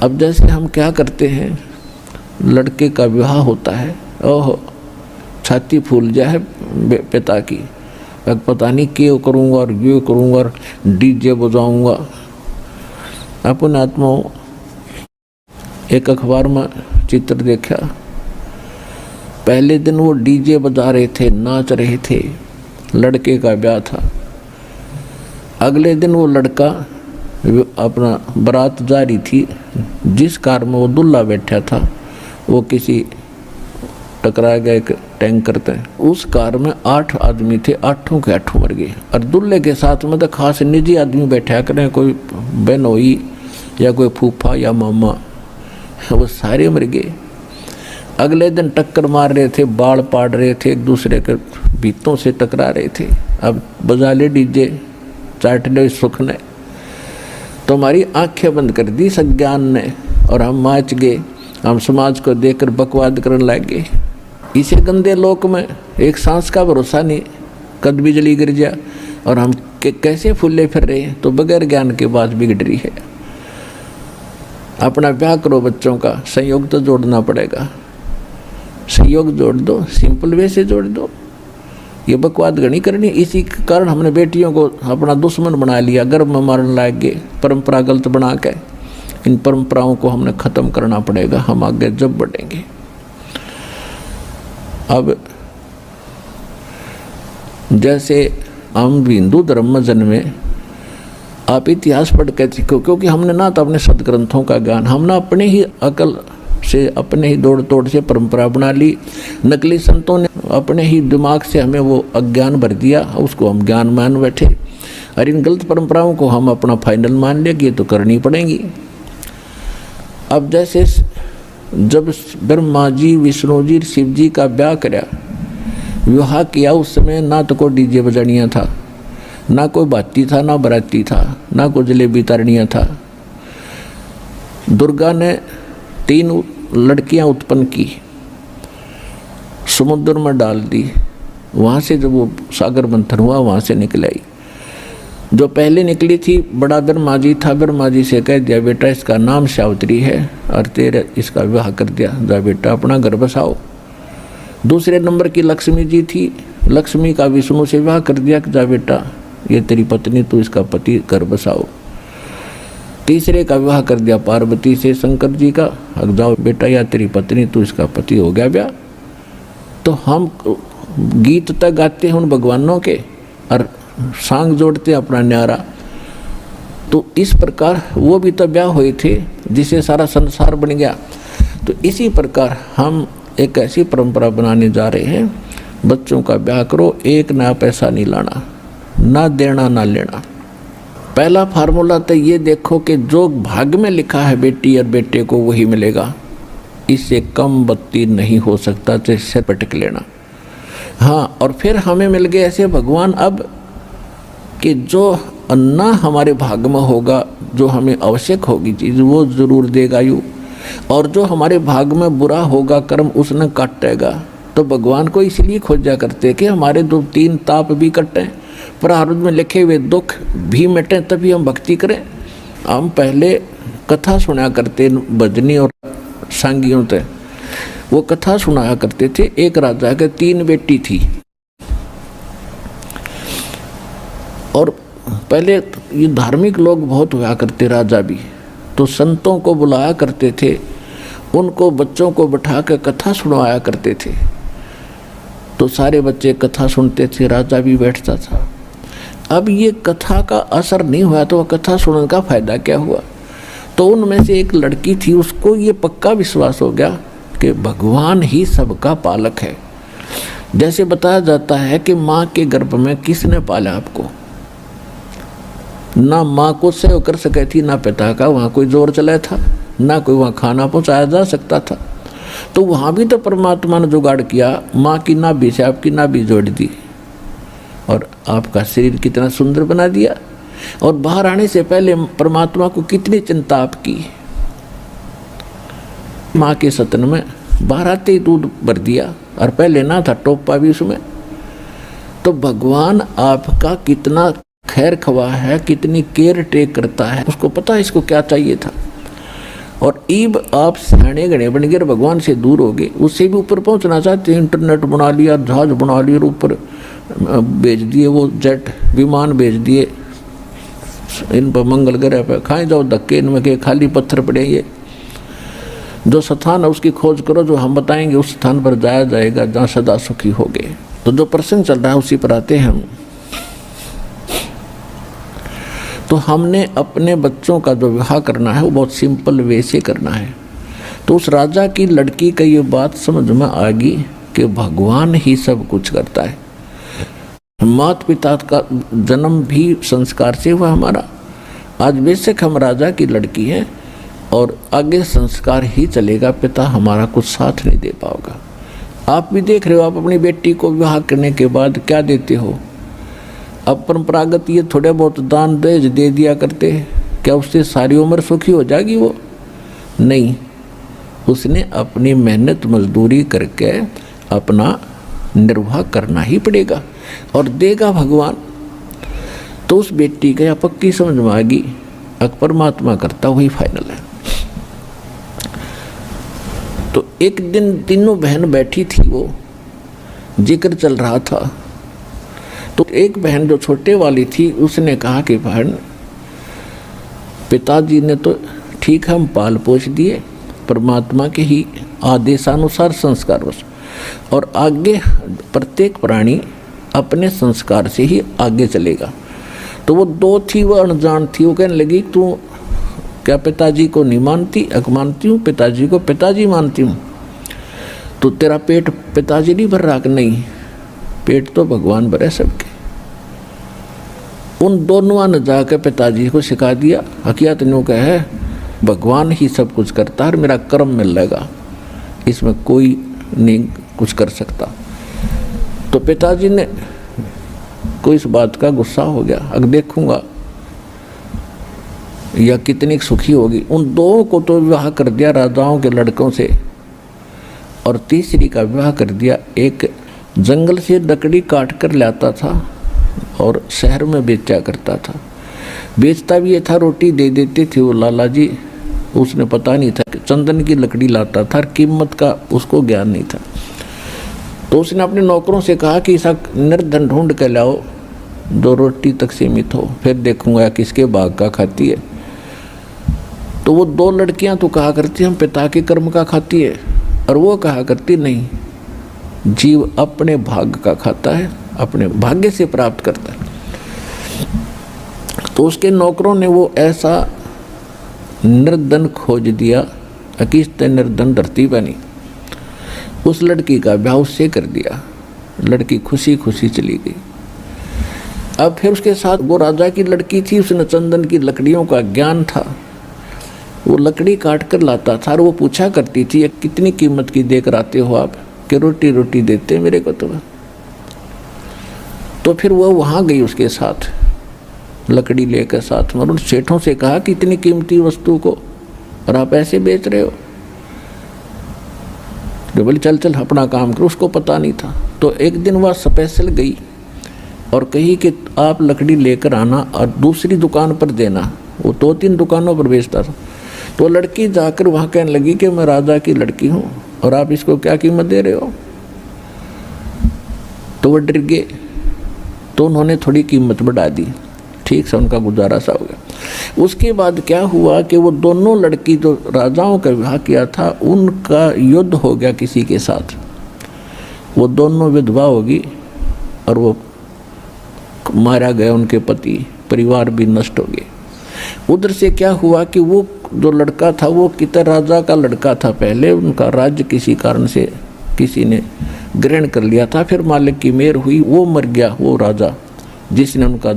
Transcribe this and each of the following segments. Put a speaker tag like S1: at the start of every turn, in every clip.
S1: अब जैसे हम क्या करते हैं, लड़के का विवाह होता है, ओहो छाती फूल जाए पिता की, अब पता नहीं क्यों करूँगा और ये करूँगा और डीजे बजाऊँगा। अपन आत्माओं एक अखबार में चित्र देखा, पहले दिन वो डीजे बजा रहे थे, नाच रहे थे, लड़के का ब्याह था। अगले दिन वो लड़का अपना बारात जा रही थी, जिस कार में वो दूल्हा बैठा था वो किसी टकरा गया एक टैंकर थे, उस कार में 8 आदमी थे, 8 के 8 मर गए। और दूल्हे के साथ में तो खास निजी आदमी बैठा करें, कोई बहनोई या कोई फूफा या मामा, वो सारे मर गए। अगले दिन टक्कर मार रहे थे, बाल पाड़ रहे थे, एक दूसरे के बीतों से टकरा रहे थे। अब बजा ले डीजे, चाट ले सुख ने, तो हमारी आंखें बंद कर दी सज्ञान ने और हम नाच गए। हम समाज को देखकर बकवाद करने लगे। इसे गंदे लोक में एक सांस का भरोसा नहीं, कद बिजली गिर जा और हम कैसे फूले फिर रहे हैं। तो बगैर ज्ञान के बात बिगड़ रही है। अपना ब्याह करो, बच्चों का संयोग तो जोड़ना पड़ेगा, संयोग जोड़ दो, सिंपल वे से जोड़ दो। ये बकवाद गणी करनी। इसी के कारण हमने बेटियों को अपना दुश्मन बना लिया, गर्भ में मारने लग गए, परंपरा गलत बना के। इन परंपराओं को हमने खत्म करना पड़ेगा, हम आगे जब बढ़ेंगे। अब जैसे हम हिंदू धर्म में जन्मे, आप इतिहास पढ़ के सीखो, क्योंकि हमने ना तो अपने सदग्रंथों का ज्ञान, हमने अपने ही अकल से, अपने ही दौड़ तोड़ से परंपरा बना ली। नकली संतों ने अपने ही दिमाग से हमें वो अज्ञान भर दिया, उसको हम ज्ञान मान बैठे। और इन गलत परंपराओं को हम अपना फाइनल मान ले कि ये तो करनी पड़ेंगी। अब जैसे जब ब्रह्मा जी, विष्णु जी, शिव जी का ब्याह कराया, विवाह किया, उस समय ना तो कोई डीजे बजानिया था, ना कोई बाती था, ना बराती था, ना कोई जलेबी तारनिया था। दुर्गा ने 3 लड़कियां उत्पन्न की, समुद्र में डाल दी। वहाँ से जब वो सागर मंथन हुआ, वहाँ से निकल आई। जो पहले निकली थी बड़ा ब्रह्मा जी था, ब्रह्मा जी से कह दिया बेटा इसका नाम सावित्री है और तेरे इसका विवाह कर दिया, जा बेटा अपना घर बसाओ। दूसरे नंबर की लक्ष्मी जी थी, लक्ष्मी का विष्णु से विवाह कर दिया कि जा बेटा ये तेरी पत्नी, तू इसका पति घर बसाओ। तीसरे का विवाह कर दिया पार्वती से, शंकर जी का, अब जाओ बेटा या तेरी पत्नी, तू इसका पति हो गया ब्याह। तो हम गीत तक गाते हैं उन भगवानों के और सांग जोड़ते अपना न्यारा। तो इस प्रकार वो भी तो ब्याह हुए थे जिसे सारा संसार बन गया। तो इसी प्रकार हम एक ऐसी परंपरा बनाने जा रहे हैं, बच्चों का ब्याह करो, एक ना पैसा नहीं लाना, ना देना ना लेना। पहला फार्मूला तो ये देखो कि जो भाग्य में लिखा है बेटी और बेटे को वही मिलेगा, इससे कम बत्ती नहीं हो सकता, तो इससे पटक लेना। हाँ, और फिर हमें मिल गए ऐसे भगवान अब कि जो अन्ना हमारे भाग्य में होगा, जो हमें आवश्यक होगी चीज़, वो ज़रूर देगा यू, और जो हमारे भाग्य में बुरा होगा कर्म उसने काटेगा। तो भगवान को इसलिए खोजा करते कि हमारे 2-3 ताप भी कटें, प्रारब्ध में लिखे हुए दुख भी मिटें, तभी हम भक्ति करें। हम पहले कथा सुना करते भजनी और सांगियों से, वो कथा सुनाया करते थे। एक राजा के 3 बेटी थी, और पहले ये धार्मिक लोग बहुत हुआ करते, राजा भी, तो संतों को बुलाया करते थे, उनको बच्चों को बैठा कर कथा सुनवाया करते थे। तो सारे बच्चे कथा सुनते थे, राजा भी बैठता था। अब ये कथा का असर नहीं हुआ तो कथा सुनने का फायदा क्या हुआ। तो उनमें से एक लड़की थी, उसको ये पक्का विश्वास हो गया कि भगवान ही सबका पालक है। जैसे बताया जाता है कि माँ के गर्भ में किसने पाला आपको, ना माँ को सेव कर सके थी, ना पिता का वहाँ कोई जोर चला था, ना कोई वहाँ खाना पहुँचाया जा सकता था। तो वहाँ भी तो परमात्मा ने जुगाड़ किया, माँ की नाभि से आपकी नाभि जोड़ दी और आपका शरीर कितना सुंदर बना दिया। और बाहर आने से पहले परमात्मा को कितनी चिंता आपकी, माँ के सतन में बाहर आते ही दूध भर दिया, और पहले ना था टोपा भी उसमें। तो भगवान आपका कितना खैर खवा है, कितनी केयर टेक करता है, उसको पता है इसको क्या चाहिए था। और ईब आप सियाणे गणे बन गए, भगवान से दूर हो गए, उससे भी ऊपर पहुंचना चाहते हैं। इंटरनेट बना लिया, जहाज बना लिए और ऊपर भेज दिए, वो जेट विमान भेज दिए इन पर, मंगल ग्रह पर खाए जाओ धक्के, इनमें के खाली पत्थर पड़े। ये जो स्थान है उसकी खोज करो, जो हम बताएंगे उस स्थान पर जाया जाएगा जहाँ सदा सुखी हो गए। तो जो प्रसंग चल रहा है उसी पर आते हैं हम। तो हमने अपने बच्चों का जो विवाह करना है वो बहुत सिंपल वे से करना है। तो उस राजा की लड़की का ये बात समझ में आ गई कि भगवान ही सब कुछ करता है। माता पिता का जन्म भी संस्कार से हुआ हमारा। आज बेशक हम राजा की लड़की हैं और आगे संस्कार ही चलेगा, पिता हमारा कुछ साथ नहीं दे पाएगा। आप भी देख रहे हो, आप अपनी बेटी को विवाह करने के बाद क्या देते हो? अब परंपरागत ये थोड़े बहुत दान दहेज दे दिया करते, क्या उससे सारी उम्र सुखी हो जाएगी वो? नहीं, उसने अपनी मेहनत मजदूरी करके अपना निर्वाह करना ही पड़ेगा और देगा भगवान। तो उस बेटी का या पक्की समझ में आ गई, परमात्मा करता वही फाइनल है। तो एक दिन तीनों बहन बैठी थी, वो जिक्र चल रहा था। तो एक बहन जो छोटे वाली थी उसने कहा कि बहन, पिताजी ने तो ठीक हम पाल पोष दिए परमात्मा के ही आदेशानुसार संस्कार बस, और आगे प्रत्येक प्राणी अपने संस्कार से ही आगे चलेगा। तो वो दो थी, वो अनजान थी, वो कहने लगी तू क्या पिताजी को नहीं मानती? मानती हूँ, पिताजी को पिताजी मानती हूँ। तो तेरा पेट पिताजी नहीं भर रहा? कि नहीं, पेट तो भगवान भरे सबके। उन दोनों ने जाकर पिताजी को सिखा दिया, हकीकत न्यू का है भगवान ही सब कुछ करता है, मेरा कर्म मिल लेगा, इसमें कोई नहीं कुछ कर सकता। तो पिताजी ने कोई इस बात का गुस्सा हो गया, अब देखूंगा या कितनी सुखी होगी। उन दो को तो विवाह कर दिया राजाओं के लड़कों से, और तीसरी का विवाह कर दिया एक जंगल से लकड़ी काट कर लाता था और शहर में बेचा करता था। बेचता भी ये था, रोटी दे देते थे वो लाला जी, उसने पता नहीं था कि चंदन की लकड़ी लाता था, कीमत का उसको ज्ञान नहीं था। तो उसने अपने नौकरों से कहा कि ऐसा निर्धन ढूंढ के लाओ जो रोटी तक सीमित हो, फिर देखूंगा किसके बाग का खाती है। तो वो दो लड़कियां तो कहा करती हम पिता के कर्म का खाती है, और वो कहा करती नहीं, जीव अपने भाग्य का खाता है, अपने भाग्य से प्राप्त करता है। तो उसके नौकरों ने वो ऐसा निर्धन खोज दिया, अकिस्त निर्धन धरती बनी। उस लड़की का ब्याह उससे कर दिया, लड़की खुशी खुशी चली गई। अब फिर उसके साथ वो राजा की लड़की थी, उसने चंदन की लकड़ियों का ज्ञान था, वो लकड़ी काट कर लाता था और वो पूछा करती थी कितनी कीमत की देकर आते हो आप? कि रोटी रोटी देते मेरे को तो फिर वो वहाँ गई उसके साथ लकड़ी लेकर साथ में, और उन सेठों से कहा कि इतनी कीमती वस्तु को और आप ऐसे बेच रहे हो? तो बोले चल चल अपना काम करो, उसको पता नहीं था। तो एक दिन वह स्पेशल गई और कही कि आप लकड़ी लेकर आना और दूसरी दुकान पर देना, वो 2-3 दुकानों पर बेचता था। तो लड़की जाकर वहाँ कहने लगी कि मैं राजा की लड़की हूँ और आप इसको क्या कीमत दे रहे हो? तो वो डर गए, तो उन्होंने थोड़ी कीमत बढ़ा दी, ठीक से उनका गुजारा सा हो गया। उसके बाद क्या हुआ कि वो दोनों लड़की जो राजाओं का विवाह किया था उनका युद्ध हो गया किसी के साथ, वो दोनों विधवा होगी और वो मारा गया, उनके पति परिवार भी नष्ट हो गए। उधर से क्या हुआ कि वो जो लड़का था वो कितर राजा का लड़का था, पहले उनका राज्य किसी कारण से किसी ने ग्रहण कर लिया था, फिर मालिक की मेहर हुई, वो मर गया वो राजा जिसने उनका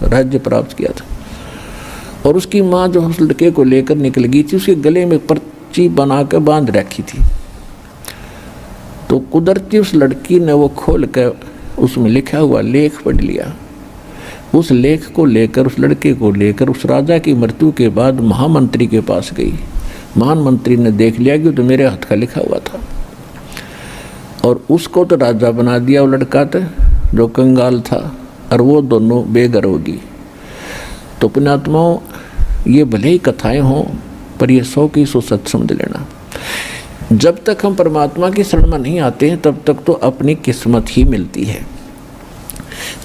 S1: राज्य प्राप्त किया था। और उसकी माँ जो उस लड़के को लेकर निकल गई थी, उसके गले में पर्ची बनाकर बांध रखी थी। तो कुदरती उस लड़की ने वो खोल कर उसमें लिखा हुआ लेख पढ़ लिया। उस लेख को लेकर, उस लड़के को लेकर उस राजा की मृत्यु के बाद महामंत्री के पास गई। महामंत्री ने देख लिया कि तो मेरे हाथ का लिखा हुआ था, और उसको तो राजा बना दिया वो लड़का था जो कंगाल था, और वो दोनों बेघर होगी। तो पुण्यात्माओं, ये भले ही कथाएं हों पर ये 100 की 100 सच समझ लेना। जब तक हम परमात्मा की शरण में नहीं आते हैं तब तक तो अपनी किस्मत ही मिलती है।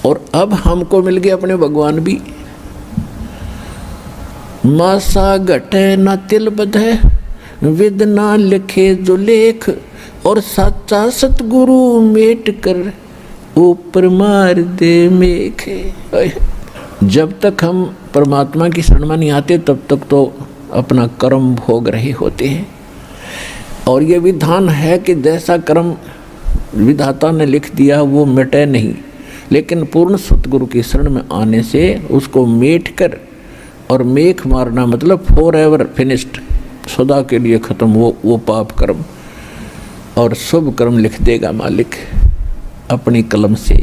S1: और अब हमको मिल गए अपने भगवान भी। मासा घटे न तिल बधे, विद ना लिखे जो लेख, और साचा सतगुरु मेट कर ऊपर मार दे मेघ। जब तक हम परमात्मा की शरण में नहीं आते तब तक तो अपना कर्म भोग रहे होते हैं। और ये विधान है कि जैसा कर्म विधाता ने लिख दिया वो मिटे नहीं, लेकिन पूर्ण सतगुरु की शरण में आने से उसको मेट कर, और मेख मारना मतलब फॉर एवर फिनिश्ड, सदा के लिए खत्म वो पाप कर्म, और शुभ कर्म लिख देगा मालिक अपनी कलम से।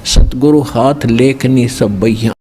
S1: सतगुरु हाथ लेखनी सब बैया।